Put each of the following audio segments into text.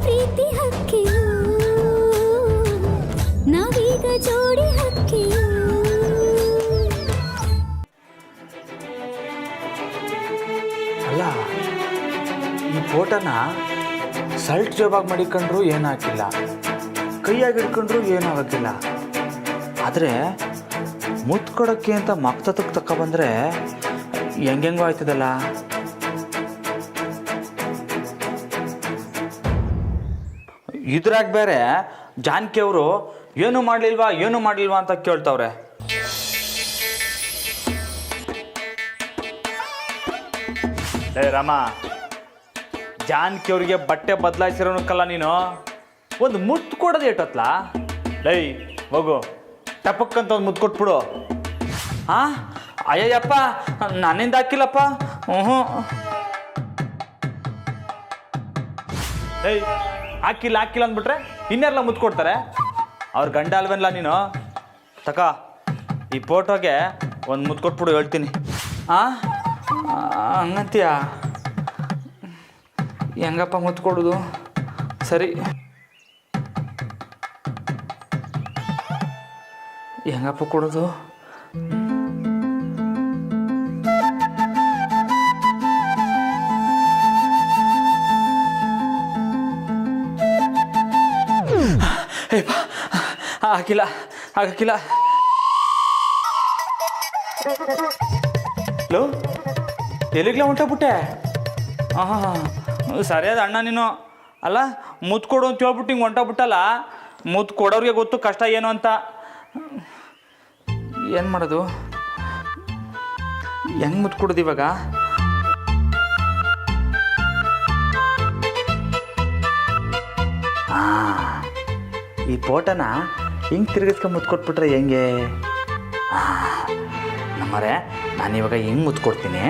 ಪ್ರೀತಿ ಹಕ್ಕಿಯು ನಾವೀಗ ಜೋಡಿ ಹಕ್ಕಿಯು. ಅಲ್ಲ ಈ ಫೋಟೋನ ಸಲ್ಟ್ ಜೋಬಾಗಿ ಮಡಿಕೊಂಡ್ರು ಏನಾಗಿಲ್ಲ, ಕೈಯಾಗಿ ಹಿಡ್ಕೊಂಡ್ರು ಏನಾಗಕ್ಕಿಲ್ಲ. ಆದರೆ ಮುತ್ತು ಕೊಡೋಕ್ಕೆ ಅಂತ ಮಕ್ತಕ್ಕೆ ತಗೊಬಂದ್ರೆ ಹೆಂಗೆಂಗೋ ಆಯ್ತದಲ್ಲ. ಇದ್ರಾಗ ಬೇರೆ ಜಾನಕಿ ಅವರು ಏನು ಮಾಡಲಿಲ್ವಾ ಅಂತ ಕೇಳ್ತವ್ರೆ. ಲೇ ರಾಮ, ಜಾನಕಿ ಅವರಿಗೆ ಬಟ್ಟೆ ಬದಲಾಯಿಸಿರೋನಕ್ಕಲ್ಲ ನೀನು, ಒಂದು ಮುತ್ತು ಕೊಡೋದು ಏಟತ್ಲ. ಲೈ ಹೋಗು, ಟಪಕ್ಕಂತ ಒಂದು ಮುತ್ತು ಕೊಟ್ಬಿಡು. ಹಾಂ ಅಯ್ಯಪ್ಪ, ನನ್ನಿಂದ ಹಾಕಿಲ್ಲಪ್ಪ. ಹ್ಞೂ ಏಯ್, ಹಾಕಿಲ್ಲ ಅಂದ್ಬಿಟ್ರೆ ಇನ್ನೆಲ್ಲ ಮುತ್ತು ಕೊಡ್ತಾರೆ. ಅವ್ರ ಗಂಡ ಅಲ್ವೇನಲ್ಲ ನೀನು. ತಕ ಈ ಫೋಟೋಗೆ ಒಂದು ಮುತ್ತು ಕೊಟ್ಬಿಡು ಹೇಳ್ತೀನಿ. ಹಾಂ ಹಂಗಂತೀಯ? ಹೆಂಗಪ್ಪ ಮುತ್ತು ಕೊಡೋದು? ಸರಿ, ಹೆಂಗಪ್ಪ ಕೊಡೋದು? ಹಾಕಿಲ್ಲ. ಲೋ, ಎಲ್ಲಿಗ್ಲ ಹೊಂಟೋಗ್ಬಿಟ್ಟೆ? ಹಾಂ ಸರಿಯಾದ ಅಣ್ಣ ನೀನು. ಅಲ್ಲ ಮುತ್ತು ಕೊಡು ಅಂತ ಹೇಳ್ಬಿಟ್ಟು ಹಿಂಗೆ ಹೊಂಟೋಗ್ಬಿಟ್ಟಲ್ಲ. ಮುತ್ತು ಕೊಡೋರಿಗೆ ಗೊತ್ತು ಕಷ್ಟ ಏನು ಅಂತ. ಏನು ಮಾಡೋದು? ಹೆಂಗೆ ಮುತ್ತು ಕೊಡೋದು ಇವಾಗ? ಈ ಫೋಟೋನ ಹಿಂಗೆ ತಿರುಗಿಸ್ಕೊಂಡು ಮುತ್ತು ಕೊಟ್ಬಿಟ್ರೆ ಹೆಂಗೆ? ನಮ್ಮರೆ ನಾನಿವಾಗ ಹೆಂಗೆ ಮುತ್ತು ಕೊಡ್ತೀನಿ.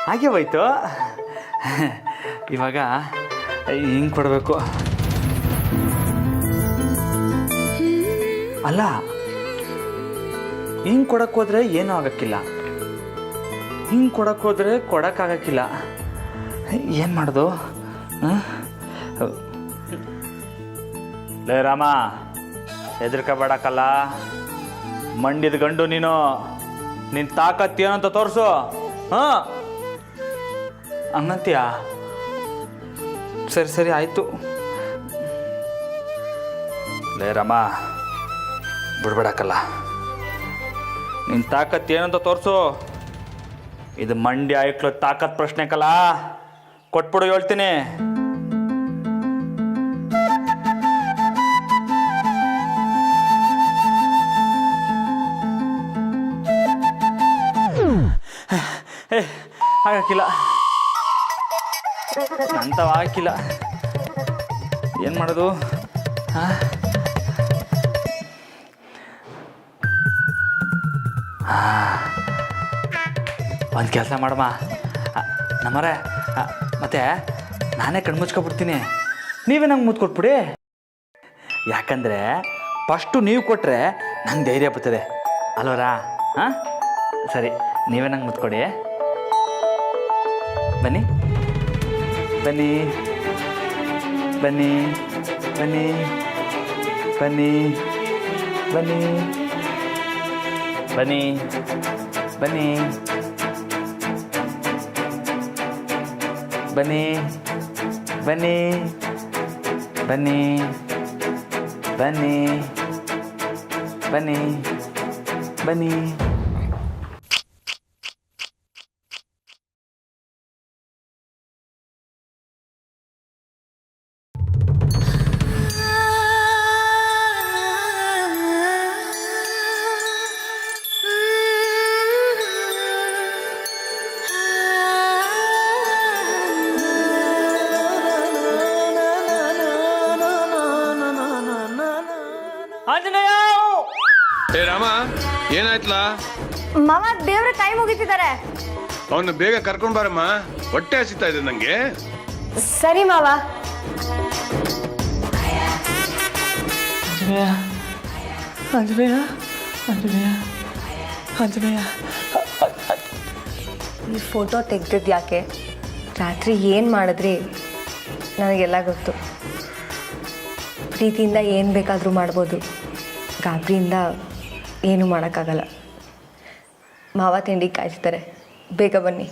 ಹಾಗೆ ಹೋಯ್ತು. ಇವಾಗ ಹಿಂಗೆ ಕೊಡಬೇಕು. ಅಲ್ಲ, ಹಿಂಗೆ ಕೊಡೋಕ್ಕೋದ್ರೆ ಏನೂ ಆಗೋಕ್ಕಿಲ್ಲ, ಹಿಂಗೆ ಕೊಡೋಕ್ಕೋದ್ರೆ ಕೊಡೋಕ್ಕಾಗಕ್ಕಿಲ್ಲ. ಏನು ಮಾಡೋದು? ಲೇ ರಾಮ, ಹೆದರ್ಕೋಬೇಡಕ್ಕಲ್ಲ. ಮಂಡ್ಯದ ಗಂಡು ನೀನು. ನಿನ್ನ ತಾಕತ್ತು ಏನಂತ ತೋರಿಸು. ಹಾಂ ಹಂಗಂತೀಯ? ಸರಿ ಆಯಿತು. ಲೇ ರಾಮ, ಬಿಡ್ಬೇಡಕ್ಕಲ್ಲ. ನಿನ್ನ ತಾಕತ್ತು ಏನಂತ ತೋರಿಸು. ಇದು ಮಂಡ್ಯ ಐಕ್ಳು ತಾಕತ್ ಪ್ರಶ್ನೆ ಕಲ್ಲ. ಕೊಟ್ಬಿಡು ಹೇಳ್ತೀನಿ. ಹಾಕಿಲ್ಲ, ನಂತವ ಹಾಕಿಲ್ಲ. ಏನು ಮಾಡೋದು? ಒಂದು ಕೆಲಸ ಮಾಡಮ್ಮ ನಮ್ಮರೆ, ಮತ್ತೆ ನಾನೇ ಕಣ್ಮುಚ್ಕೊಬಿಡ್ತೀನಿ, ನೀವೇ ನಂಗೆ ಮುತ್ತು ಕೊಟ್ಬಿಡಿ. ಯಾಕಂದರೆ ಫಸ್ಟು ನೀವು ಕೊಟ್ಟರೆ ನಂಗೆ ಧೈರ್ಯ ಬರ್ತದೆ ಅಲ್ವರಾ? ಹಾಂ ಸರಿ, ನೀವೇ ನಂಗೆ ಮುತ್ತು ಕೊಡಿ. ಬನ್ನಿ ಬನ್ನಿ ಬನ್ನಿ ಬನ್ನಿ ಬನ್ನಿ ಬನ್ನಿ ಬನ್ನಿ ಬನ್ನಿ ಬನ್ನಿ ಬನ್ನಿ ಬನ್ನಿ ಬನ್ನಿ ಬನ್ನಿ ಬನ್ನಿ. ಏ ರಾಮ, ಏನಾಯ್ತಲ್ಲ? ಮಾವ ದೇವ್ರ ಕೈ ಮುಗಿತಿದ್ದಾರೆ. ಅವನ್ನ ಬೇಗ ಕರ್ಕೊಂಡ್ ಬಾರಮ್ಮ. ಹೊಟ್ಟೆ ಹಸಿತಾ ಇದೆ ನಂಗೆ. ಸರಿ ಮಾವ. ಆಂಜನೇಯ ಆಂಜನೇಯ ಆಂಜನೇಯ. ಈ ಫೋಟೋ ತೆಗ್ದಿದ್ದು ಯಾಕೆ, ರಾತ್ರಿ ಏನು ಮಾಡಿದ್ರಿ ನನಗೆಲ್ಲ ಗೊತ್ತು. ಪ್ರೀತಿಯಿಂದ ಏನು ಬೇಕಾದರೂ ಮಾಡ್ಬೋದು, ಗಾಬರಿಯಿಂದ ಏನೂ ಮಾಡೋಕ್ಕಾಗಲ್ಲ. ಮಾವ ತಿಂಡಿ ಕಾಯ್ತಾರೆ, ಬೇಗ ಬನ್ನಿ.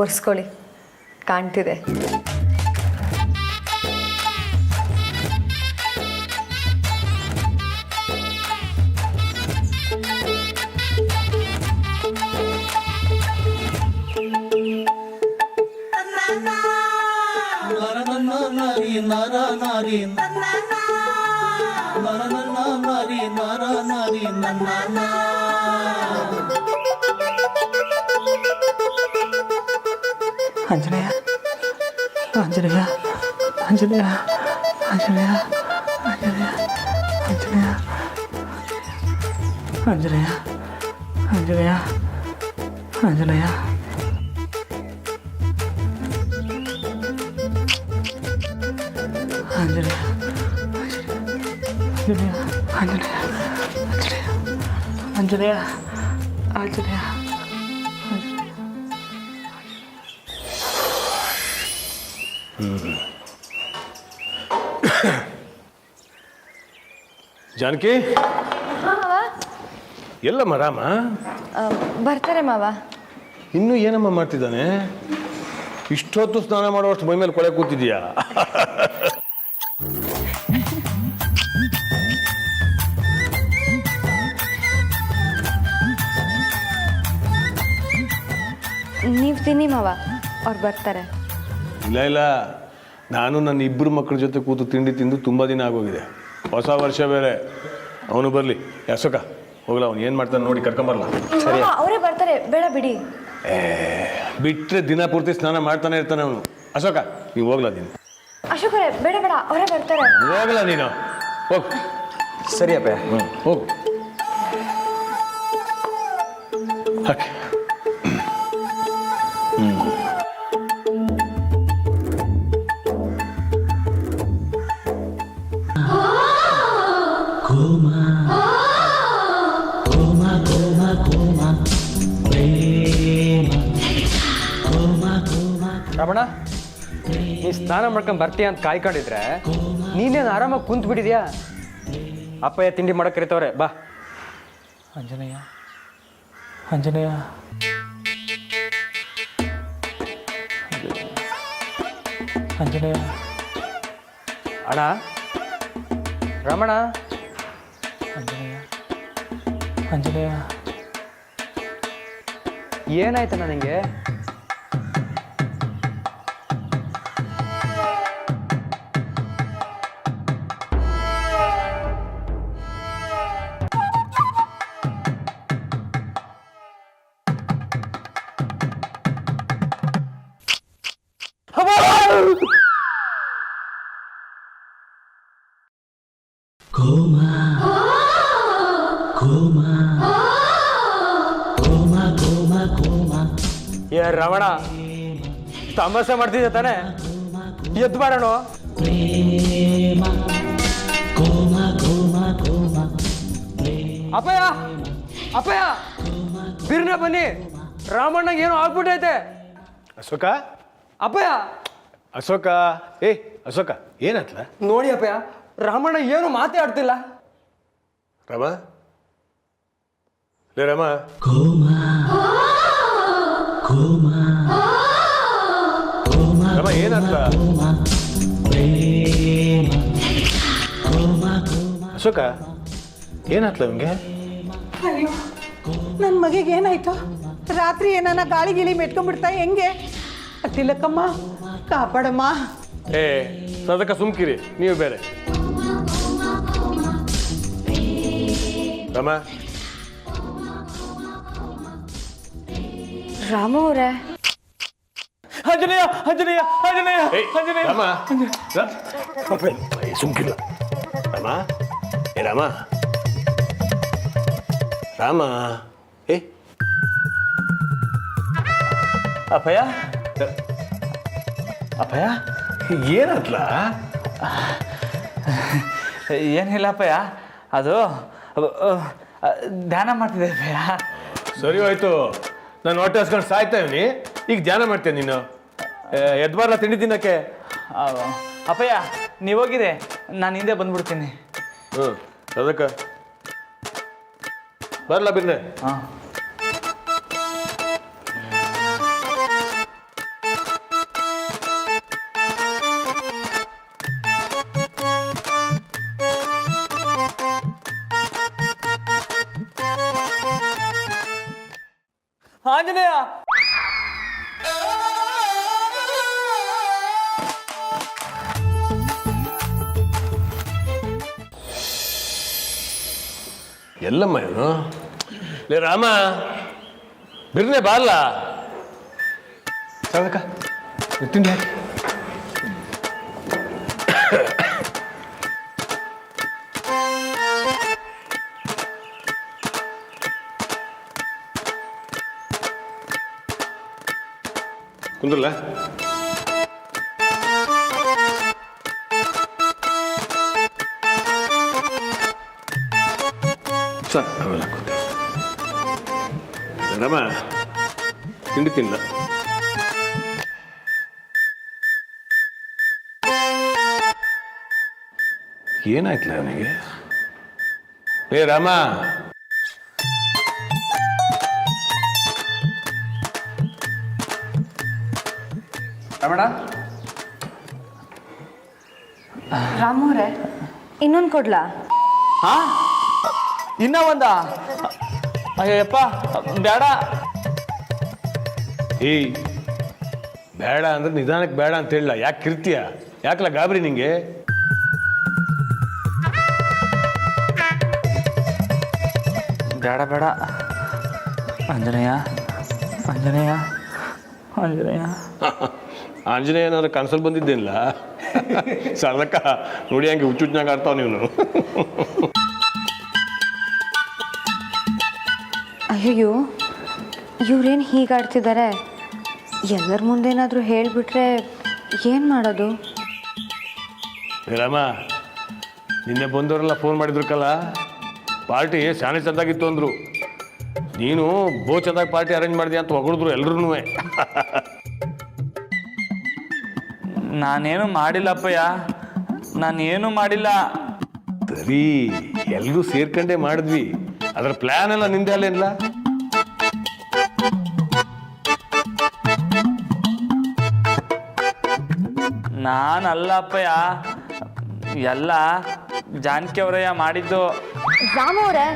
ಒರೆಸ್ಕೊಳ್ಳಿ, ಕಾಣ್ತಿದೆ. ಆಂಜನೇಯ ಆಂಜನೇಯ ಆಂಜನೇಯ ಆಂಜನೇಯ ಆಂಜನೇಯ ಆಂಜನೇಯ ಆಂಜನೇಯ ಆಂಜನೇಯ ಆಂಜನೇಯ. ಆಂಜನೇಯ ಆಂಜನೇಯ ಆಂಜನೇಯ ಆಂಜನೇಯ. ಜಾನಕಿ, ಎಲ್ಲಮ್ಮ ರಾಮ? ಬರ್ತಾರೆ ಮಾವ. ಇನ್ನೂ ಏನಮ್ಮ ಮಾಡ್ತಿದ್ದಾನೆ? ಇಷ್ಟೊತ್ತು ಸ್ನಾನ ಮಾಡುವಷ್ಟು ಮೈ ಮೇಲೆ ಕೊಳೆ ಕೂತಿದ್ಯಾ? ನೀವು ತಿನ್ನಿ ಮಾವ, ಅವ್ರು ಬರ್ತಾರೆ. ಇಲ್ಲ ಇಲ್ಲ, ನಾನು ನನ್ನ ಇಬ್ಬರು ಮಕ್ಕಳ ಜೊತೆ ಕೂತು ತಿಂಡಿ ತಿಂದು ತುಂಬ ದಿನ ಆಗೋಗಿದೆ. ಹೊಸ ವರ್ಷ ಬೇರೆ, ಅವನು ಬರಲಿ. ಅಶೋಕ ಹೋಗ್ಲ, ಅವ್ನು ಏನು ಮಾಡ್ತಾನೆ ನೋಡಿ ಕರ್ಕೊಂಬರಲ್ಲ. ಸರಿ, ಅವರೇ ಬರ್ತಾರೆ, ಬೇಡ ಬಿಡಿ. ಬಿಟ್ಟರೆ ದಿನ ಪೂರ್ತಿ ಸ್ನಾನ ಮಾಡ್ತಾನೆ ಇರ್ತಾನೆ ಅವನು. ಅಶೋಕ ನೀವು ಹೋಗ್ಲಾ? ನೀನು ಅಶೋಕರೇ, ಬೇಡ ಬೇಡ, ಅವರೇ ಬರ್ತಾರೆ. ಹೋಗಲ್ಲ ನೀನು, ಹೋಗು. ಸರಿ ಅಪ್ಪ, ಹೋಗು. ಓಕೆ. ರಮಣ, ನೀ ಸ್ನಾನ ಮಾಡ್ಕೊಂಡು ಬರ್ತೀಯ ಅಂತ ಕಾಯ್ಕೊಂಡಿದ್ರೆ ನೀನೇನು ಆರಾಮಾಗಿ ಕುಂತು ಬಿಟ್ಟಿದ್ಯಾ? ಅಪ್ಪಯ್ಯ ತಿಂಡಿ ಮಾಡಕ್ಕೆ ಕರಿತವ್ರೆ, ಬಾ. ಆಂಜನೇಯ ಆಂಜನೇಯ ಆಂಜನೇಯ. ಅಣ್ಣ, ರಮಣ, ಆಂಜನೇಯ ಆಂಜನೇಯ. ಏನಾಯ್ತಣ್ಣ ನಿಂಗೆ? ಏ ರಮಣ, ತಮಾಷೆ ಮಾಡ್ತಿದ್ದೆ ತಾನೆ? ಎದ್ದು ಮಾಡೋಣ. ಅಪ್ಪಯ್ಯ ಅಪ್ಪಯ್ಯ, ಬಿರ್ನ ಬನ್ನಿ, ರಾಮಣ್ಣಗೆ ಏನೋ ಆಗ್ಬಿಟ್ಟೈತೆ. ಅಶೋಕ, ಅಪ್ಪಯ್ಯ ಅಶೋಕ, ಅಶೋಕ ಏನಾಯ್ತಲ್ಲ? ನೋಡಿ ಅಪ್ಪಯ್ಯ, ರಾಮಣ್ಣ ಏನು ಮಾತೇ ಆಡ್ತಿಲ್ಲ. ರಮ, ಲೇ ರಮ, ರಮ ಏನಾಯ್ತ? ಅಶೋಕ ಏನಾಯ್ತಲ್ಲ ನಿಮ್ಗೆ? ಅಯ್ಯೋ, ನನ್ನ ಮಗಿಗೆ ಏನಾಯ್ತು? ರಾತ್ರಿ ಏನಾನ ಗಾಳಿ ಗಿಳಿ ಮೆಟ್ಕೊಂಡ್ಬಿಡ್ತಾ ಹೆಂಗೆ? ತಿಲಕಮ್ಮ, ಕಾಪಾಡಮ್ಮ. ಸದಕ ಸುಮ್ಕಿರಿ, ನೀವು ಬೇರೆ. ರಮ, ರಾಮು ಅವರೇ. ಆಂಜನೇಯ ಆಂಜನೇಯ ಆಂಜನೇಯ ಆಂಜನೇಯ. ರಮ, ಸುಮ್ಕಿರು. ರಮ, ರಾಮ, ರಾಮ, ಏ ಅಪ್ಪಯ್ಯ ಅಪ್ಪಯ್ಯ ಏನತ್ಲ ಏನಿಲ್ಲ ಅಪ್ಪಯ್ಯ ಅದು ಧ್ಯಾನ ಮಾಡ್ತಿದ್ದೆ ಅಪ್ಪಯ್ಯ. ಸರಿ ಹೋಯ್ತು. ನಾನು ಹೊಟ್ಟೆ ಹಸ್ಕೊಂಡು ಸಾಯ್ತಾ ಇವನಿ, ಈಗ ಧ್ಯಾನ ಮಾಡ್ತೇನೆ ನೀನು. ಎದ್ಬಾರ್ಲ ತಿಂಡಿ ತಿನ್ನಕ್ಕೆ. ಅಪ್ಪಯ್ಯ ನೀವು ಹೋಗಿದೆ, ನಾನು ಹಿಂದೆ ಬಂದ್ಬಿಡ್ತೀನಿ. ಹ್ಞೂ ಅದಕ್ಕೆ ಬರಲ್ಲ ಬಿರ್ನೆ. ಹಾಂ ಆಂಜನೇಯ. ಎಲ್ಲಮ್ಮ ಇವನು? ಲೇ ರಾಮ, ಬಿರ್ನೆ ಬಾರ್ಲ. ಸಾಧಕ ತಿಂಡಿ ಹಾಕಿ. ಕುಂದ್ರಲ್ಲ. ಸರ್ ಅವೆಲ್ಲ ಕೂತ ರಾಮ, ತಿಂಡಿ ತಿನ್ನಲ್ಲ. ಏನಾಯ್ತಲ್ಲ ಅವನಿಗೆ? ಏ ರಾಮ, ರಮಣ, ರಾಮೂರೇ ಇನ್ನೊಂದು ಕೊಡ್ಲಾ? ಹಾ ಇನ್ನ ಒಂದ? ಅಯ್ಯಪ್ಪ ಬೇಡ. ಏಯ್ ಬೇಡ ಅಂದ್ರೆ ನಿಧಾನಕ್ಕೆ ಬೇಡ ಅಂತ ಹೇಳಲ್ಲ. ಯಾಕೆ ಕಿರ್ತೀಯ? ಯಾಕಲ್ಲ ಗಾಬರಿ ನಿಂಗೆ? ಬೇಡ ಬೇಡ ಆಂಜನೇಯ ಆಂಜನೇಯ ಆಂಜನೇಯ. ಆಂಜನೇಯ ಏನಾದ್ರು ಕನ್ಸಲ್ಲಿ ಬಂದಿದ್ದೇನಿಲ್ಲ. ಸರ್ದಕ್ಕ ನೋಡಿ ಹಂಗೆ ಹುಚ್ಚುಚ್ನಾಗ ಆಡ್ತಾವ ನೀವು. ಅಯ್ಯಯ್ಯೋ, ಇವ್ರೇನು ಹೀಗಾಡ್ತಿದ್ದಾರೆ? ಎಲ್ಲರ ಮುಂದೇನಾದರೂ ಹೇಳಿಬಿಟ್ರೆ ಏನು ಮಾಡೋದು? ರಾಮ, ನಿನ್ನೆ ಬಂದವರೆಲ್ಲ ಫೋನ್ ಮಾಡಿದ್ರು ಕಲ್ಲ, ಪಾರ್ಟಿ ಶಾನೆ ಚೆಂದಾಗಿತ್ತು ಅಂದರು. ನೀನು ಬೋ ಚೆಂದಾಗಿ ಪಾರ್ಟಿ ಅರೇಂಜ್ ಮಾಡಿದೆ ಅಂತ ಹೊಗಳಿದ್ರು ಎಲ್ರೂ. ನಾನೇನು ಮಾಡಿಲ್ಲಪ್ಪಯ್ಯ, ನಾನೇನು ಮಾಡಿಲ್ಲ. ಸರಿ, ಎಲ್ಲರೂ ಸೇರ್ಕೊಂಡೇ ಮಾಡಿದ್ವಿ. ಅದರ ಪ್ಲ್ಯಾನ್ ಎಲ್ಲ ನಿಂದೆ ಅಲ್ಲೇನಿಲ್ಲ? ನಾನಲ್ಲ ಅಪ್ಪಯ್ಯ, ಎಲ್ಲ ಜಾನಕಿ ಅವರಯ್ಯ ಮಾಡಿದ್ದು. ರಾಮವ್ರೆ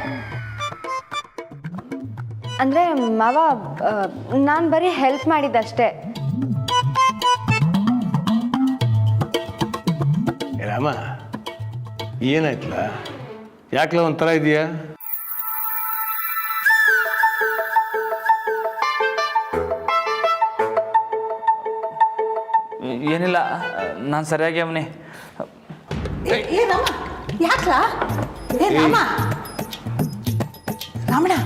ಅಂದರೆ ಮಾವ, ನಾನು ಬರೀ ಹೆಲ್ಪ್ ಮಾಡಿದ್ದಷ್ಟೇ. ರಾಮ, ಏನಾಯ್ತಲ್ಲ? ಯಾಕಲ ಒಂಥರ ಇದೆಯಾ? ಏನಿಲ್ಲ, ನಾನು ಸರಿಯಾಗಿ ಅವನಿ. ಏ ರಾಮ, ಯಾಕ್ಲ? ಏ ರಾಮ, ರಾಮಣ್ಣ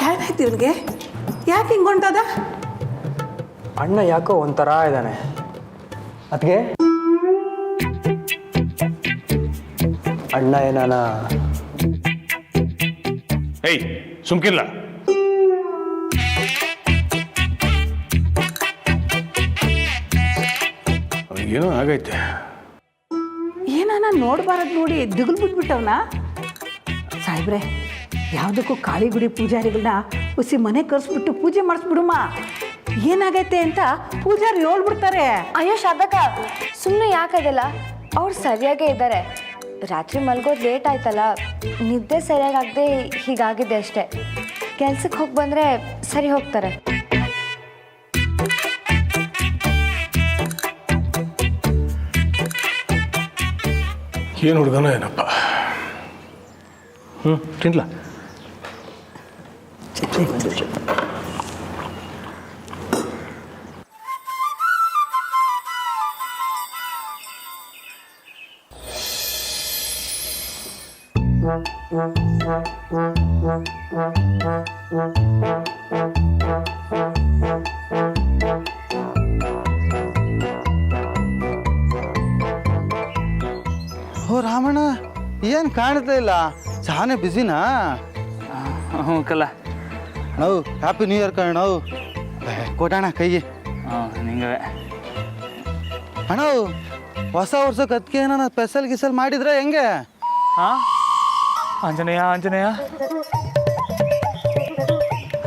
ಏನಾಯ್ತು ಇವ್ನಿಗೆ? ಯಾಕೆ ಹಿಂಗೆ ಹೊಂಟದ? ಅಣ್ಣ ಯಾಕೋ ಒಂಥರ ಇದ್ದಾನೆ. ಅದಕ್ಕೆ ಅಣ್ಣ ಏನಾನ? ಏಯ್ ಸುಮ್ಕಿಲ್ಲ. ಏನೋ ಆಗೈತೆ. ಏನಾನ ನೋಡ್ಬಾರದು ನೋಡಿ ದಿಗುಲು ಬಿಟ್ಬಿಟ್ಟವನ. ಸಾಹೇಬ್ರೆ, ಯಾವುದಕ್ಕೂ ಕಾಳಿಗುಡಿ ಪೂಜಾರಿಗಳನ್ನ ಹುಸಿ ಮನೆ ಕರೆಸ್ಬಿಟ್ಟು ಪೂಜೆ ಮಾಡಿಸ್ಬಿಡುಮ್ಮ. ಏನಾಗೈತೆ ಅಂತ ಪೂಜಾರಿ ಹೇಳ್ಬಿಡ್ತಾರೆ. ಅಯ್ಯೋ ಶಾಬಕ, ಸುಮ್ಮನೆ ಯಾಕದಲ್ಲ? ಅವ್ರು ಸರಿಯಾಗೇ ಇದ್ದಾರೆ. ರಾತ್ರಿ ಮಲ್ಗೋದು ಲೇಟ್ ಆಯ್ತಲ್ಲ, ನಿದ್ದೆ ಸರಿಯಾಗದೆ ಹೀಗಾಗಿದೆ ಅಷ್ಟೇ. ಕೆಲ್ಸಕ್ಕೆ ಹೋಗಿ ಬಂದರೆ ಸರಿ ಹೋಗ್ತಾರೆ. ಏನು ಹುಡುಗನೋ ಏನಪ್ಪ. ತಿನ್ಲ. ಓ ರಾಮಣ್ಣ ಏನು ಕಾಣ್ತಾ ಇಲ್ಲ ಚಾನೆ ಬ್ಯುಸಿನಾ? ಹ್ಞೂ ಕಲ್ಲ. ನಾವು ಹ್ಯಾಪಿ ನ್ಯೂ ಇಯರ್ ಕಣ ನಾವು ಕೊಡೋಣ ಕೈಗೆ. ನಿಂಗವೇ ಅಣ್ಣ ಹೊಸ ವರ್ಷಕ್ಕೆ ಅದಕ್ಕೆ ಏನಾನ ಸ್ಪೆಷಲ್ ಗಿಸಲ್ ಮಾಡಿದ್ರೆ ಹೆಂಗೆ? ಹಾಂ ಆಂಜನೇಯ ಆಂಜನೇಯ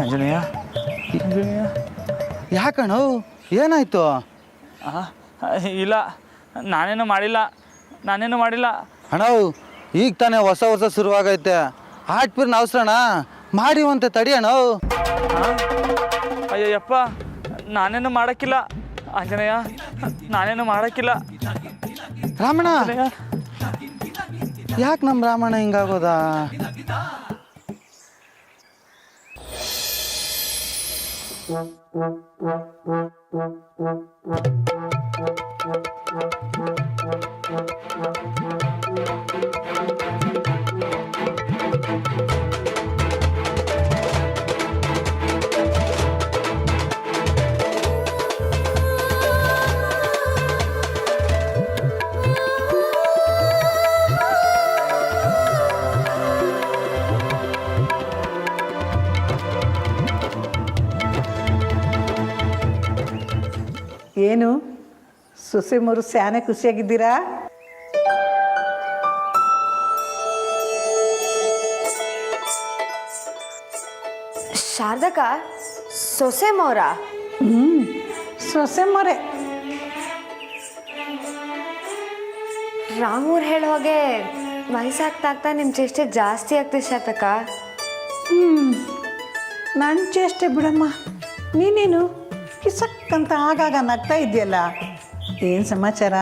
ಆಂಜನೇಯ ಆಂಜನೇಯ. ಯಾಕಣ್ಣ ಏನಾಯ್ತು? ಇಲ್ಲ ನಾನೇನು ಮಾಡಿಲ್ಲ ಅಣ್ಣ ಈಗ ತಾನೇ ಹೊಸ ವರ್ಷ ಶುರುವಾಗೈತೆ ಆಟ್ಪಿರ್ನ ಅವಸರಣ ಮಾಡಿವಂತೆ ತಡಿಯಣ್ಣ. ಅಯ್ಯಪ್ಪ ನಾನೇನು ಮಾಡೋಕ್ಕಿಲ್ಲ ಆಂಜನೇಯ, ನಾನೇನು ಮಾಡೋಕ್ಕಿಲ್ಲ. ರಾಮಣ್ಣ ಯಾಕೆ ನಮ್ಮ ರಾಮಣ್ಣ ಹಿಂಗಾಗೋದಾ? ಏನು ಸೊಸೆ ಮರು ಸ್ಯಾನೆ ಖುಷಿಯಾಗಿದ್ದೀರಾ? ಶಾರದಕ್ಕ ಸೊಸೆ ಮೋರ? ಸೊಸೆ ಮೊರೆ ರಾಮೂರ್ ಹೇಳೋ ಹಾಗೆ ವಯಸ್ಸಾಗ್ತಾ ನಿಮ್ಮ ಚೇಷ್ಟೆ ಜಾಸ್ತಿ ಆಗ್ತಿದೆ ಶಾರದಕ್ಕ. ನನ್ನ ಚೇಷ್ಟೆ ಬಿಡಮ್ಮ, ನೀನೇನು ಕಿಸಕ್ಕಂತ ಆಗಾಗ ನಗ್ತಾ ಇದೆಯಲ್ಲ, ಏನು ಸಮಾಚಾರ?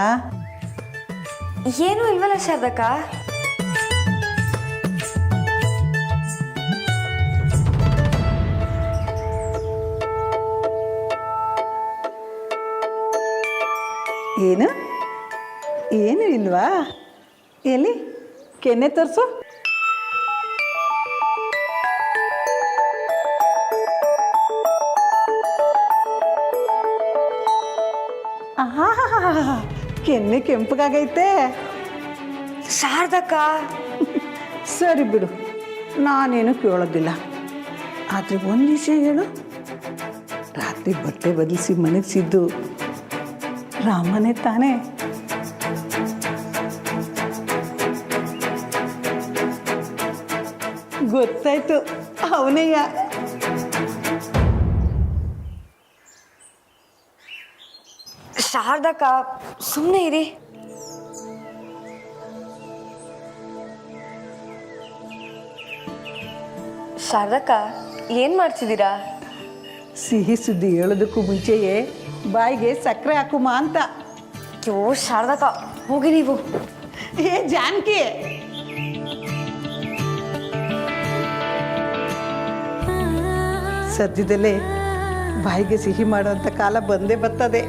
ಏನೂ ಇಲ್ವಲ್ಲ ಶಾರದಕ್ಕ. ಏನು ಏನು ಇಲ್ವಾ? ಎಲ್ಲಿ ಕೆನ್ನೆ ತೋರಿಸು. ಕೆನ್ನೆ ಕೆಂಪಗಾಗೈತೆ. ಶಾರದಕ್ಕ ಸರಿ ಬಿಡು, ನಾನೇನು ಕೇಳೋದಿಲ್ಲ. ಆದರೆ ಒಂದು ವಿಷಯ ಹೇಳು, ರಾತ್ರಿ ಬಟ್ಟೆ ಬದಲಿಸಿ ಮನಗಿಸಿದ್ದು ರಾಮನೇ ತಾನೇ? ಗೊತ್ತಾಯ್ತು, ಅವನೇಯ. ಶಾರದಕ್ಕ ಸುಮ್ಮನೆ ಇರಿ. ಶಾರದಕ್ಕ ಏನು ಮಾಡ್ತಿದ್ದೀರಾ? ಸಿಹಿ ಸುದ್ದಿ ಹೇಳೋದಕ್ಕೂ ಮುಂಚೆಯೇ ಬಾಯಿಗೆ ಸಕ್ಕರೆ ಹಾಕುಮ ಅಂತ. ಅಯ್ಯೋ ಶಾರದಕ್ಕ ಹೋಗಿ ನೀವು. ಏ ಜಾನಕಿ, ಸದ್ಯದಲ್ಲೇ ಬಾಯಿಗೆ ಸಿಹಿ ಮಾಡುವಂಥ ಕಾಲ ಬಂದೇ ಬರ್ತದೆ.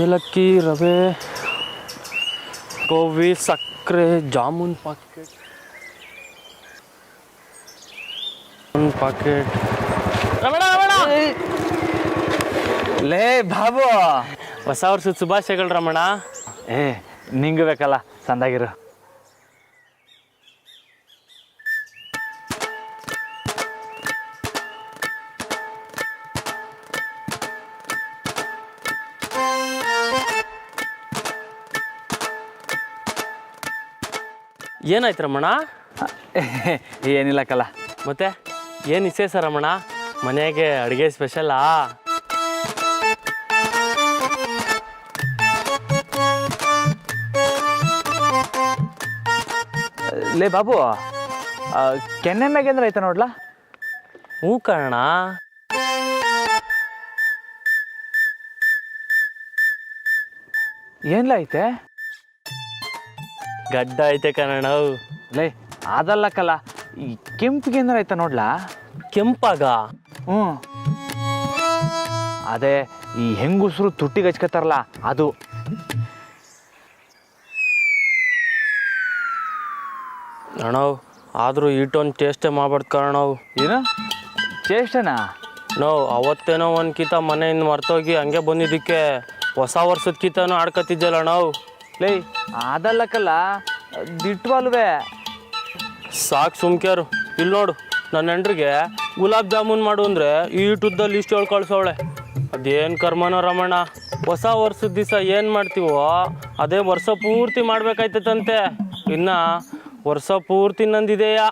ಏಲಕ್ಕಿ, ರವೆ, ಗೋಬಿ, ಸಕ್ಕರೆ, ಜಾಮೂನ್ ಪಾಕೆಟ್, ಒಂದು ಪಾಕೆಟ್. ಲೇ ಬಾಬು, ಹೊಸ ವರ್ಷದ ಶುಭಾಶಯಗಳು ರಮಣ. ನಿಂಗೆ ಬೇಕಲ್ಲ, ಸಂದಾಗಿರು. ಏನಾಯ್ತು ರಮಣ? ಏನಿಲ್ಲ ಕಲ್ಲ. ಮತ್ತೆ ಏನು ವಿಶೇಷ ರಮಣ? ಮನೆಗೆ ಅಡುಗೆ ಸ್ಪೆಷಲ್ಲಾ? ಲೇ ಬಾಬು, ಕೆನ್ನೆ ಮ್ಯಾಗೆ ಅಂದ್ರೆ ಐತೆ ನೋಡ್ಲಾ? ಹ್ಞೂ ಕಣ. ಏನ್ಲ ಐತೆ? ಗಡ್ಡ ಐತೆ ಕಣ. ಲೇ ಅದಲ್ಲ ಕಲ್ಲ, ಈ ಕೆಂಪಿಗೆ ಏನಾರ ಐತೆ ನೋಡ್ಲಾ? ಕೆಂಪಾಗ? ಹ್ಞೂ, ಅದೇ ಈ ಹೆಂಗುಸ್ರು ತುಟ್ಟಿಗೆ ಹಚ್ಕೋತಾರಲ್ಲ ಅದು. ಅಣ್ಣವ್ ಆದರೂ ಈಟೊಂದು ಟೇಸ್ಟೇ ಮಾಡ್ಬಾರ್ದು ಕಾರಣವು. ಏನು ಚೇಷ್ಟನಾ? ನಾವು ಅವತ್ತೇನೋ ಒಂದು ಕಿತ ಮನೆಯಿಂದ ಮರ್ತೋಗಿ ಹಂಗೆ ಬಂದಿದ್ದಕ್ಕೆ ಹೊಸ ವರ್ಷದ ಕಿತನೂ ಆಡ್ಕೊತಿದ್ದಲ್ಲ ನಾವು. ಲೇ ಅದಲ್ಲಕ್ಕಲ್ಲ ದಿಟ್ವಲ್ವೇ. ಸಾಕು ಸುಮ್ಕ್ಯಾರು. ಇಲ್ಲಿ ನೋಡು, ನನ್ನ ಹೆಂಡ್ರಿಗೆ ಗುಲಾಬ್ ಜಾಮೂನ್ ಮಾಡು ಅಂದರೆ ಈಟುದ್ದಲ್ಲಿ ಇಷ್ಟು ಹೇಳಿ ಕಳ್ಸೋಳೆ. ಅದೇನು ಕರ್ಮನೋ ರಮಣ್ಣ, ಹೊಸ ವರ್ಷದ ದಿವಸ ಏನು ಮಾಡ್ತೀವೋ ಅದೇ ವರ್ಷ ಪೂರ್ತಿ ಮಾಡ್ಬೇಕಾಯ್ತದಂತೆ. ಇನ್ನು ವರ್ಷ ಪೂರ್ತಿ ನಂದಿದೆಯಾ.